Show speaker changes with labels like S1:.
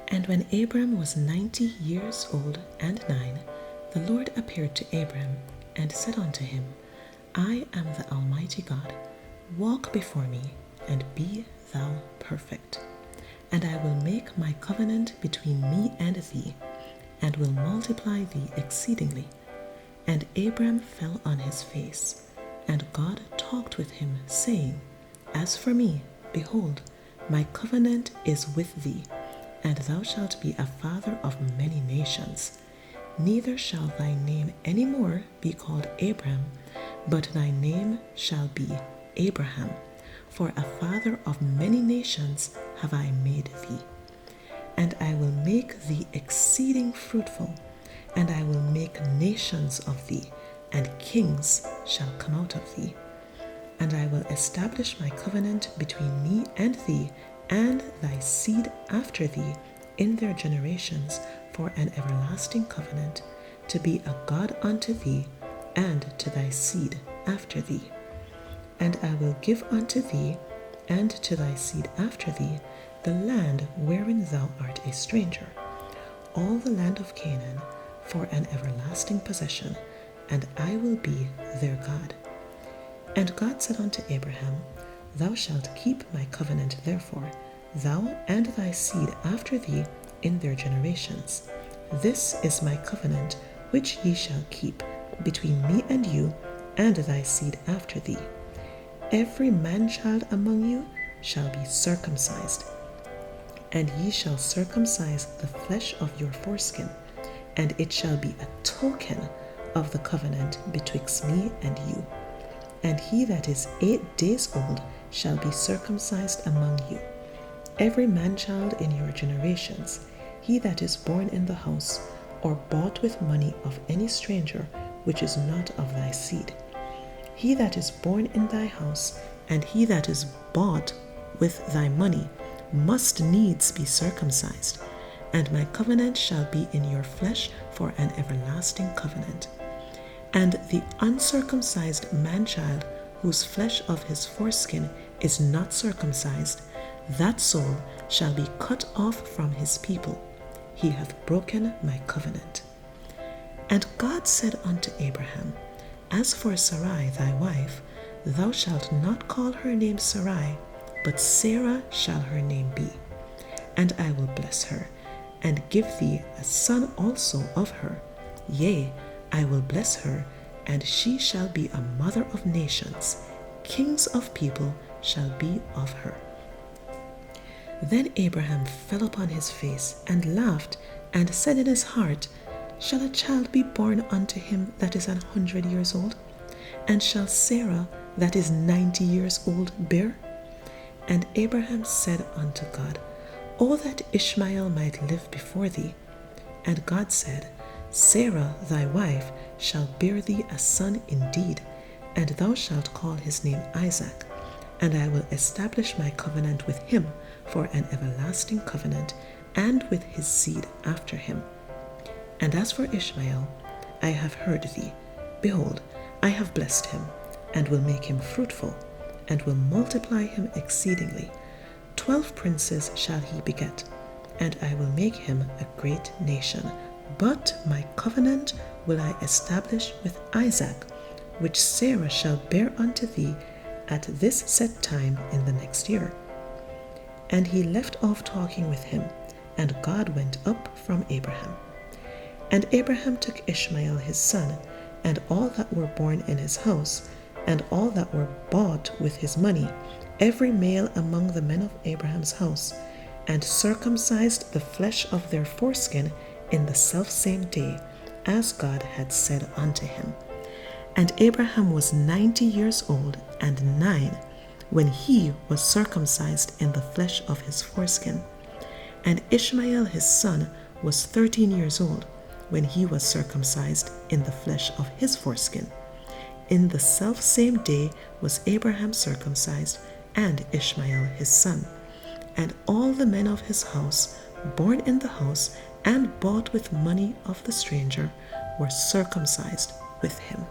S1: And when Abram was 90 years old and 9, the Lord appeared to Abram and said unto him, I am the Almighty God. Walk before me, and be thou perfect. And I will make my covenant between me and thee, and will multiply thee exceedingly. And Abram fell on his face, and God talked with him, saying, As for me, behold, my covenant is with thee, and thou shalt be a father of many nations. Neither shall thy name any more be called Abram, but thy name shall be Abraham, for a father of many nations have I made thee. And I will make thee exceeding fruitful, and I will make nations of thee, and kings shall come out of thee. And I will establish my covenant between me and thee, and thy seed after thee in their generations, for an everlasting covenant, to be a God unto thee, and to thy seed after thee. And I will give unto thee, and to thy seed after thee, the land wherein thou art a stranger, all the land of Canaan, for an everlasting possession, and I will be their God. And God said unto Abraham, Thou shalt keep my covenant therefore, thou and thy seed after thee in their generations. This is my covenant which ye shall keep between me and you and thy seed after thee. Every man-child among you shall be circumcised, and ye shall circumcise the flesh of your foreskin, and it shall be a token of the covenant betwixt me and you. And he that is 8 days old shall be circumcised among you, every man-child in your generations, he that is born in the house, or bought with money of any stranger, which is not of thy seed. He that is born in thy house, and he that is bought with thy money, must needs be circumcised. And my covenant shall be in your flesh for an everlasting covenant. And the uncircumcised man-child, whose flesh of his foreskin is not circumcised, that soul shall be cut off from his people. He hath broken my covenant. And God said unto Abraham, As for Sarai thy wife, thou shalt not call her name Sarai, but Sarah shall her name be. And I will bless her, and give thee a son also of her. Yea, I will bless her, and she shall be a mother of nations. Kings of people shall be of her. Then Abraham fell upon his face, and laughed, and said in his heart, Shall a child be born unto him that is 100 years old? And shall Sarah that is 90 years old bear? And Abraham said unto God, O that Ishmael might live before thee. And God said, Sarah thy wife shall bear thee a son indeed, and thou shalt call his name Isaac. And I will establish my covenant with him for an everlasting covenant, and with his seed after him. And as for Ishmael, I have heard thee. Behold, I have blessed him, and will make him fruitful, and will multiply him exceedingly. 12 princes shall he beget, and I will make him a great nation. But my covenant will I establish with Isaac, which Sarah shall bear unto thee at this set time in the next year. And he left off talking with him, and God went up from Abraham. And Abraham took Ishmael his son, and all that were born in his house, and all that were bought with his money, every male among the men of Abraham's house, and circumcised the flesh of their foreskin in the selfsame day, as God had said unto him. And Abraham was 90 years old and 9, when he was circumcised in the flesh of his foreskin. And Ishmael his son was 13 years old, when he was circumcised in the flesh of his foreskin. In the selfsame day was Abraham circumcised, and Ishmael his son. And all the men of his house, born in the house, and bought with money of the stranger, were circumcised with him.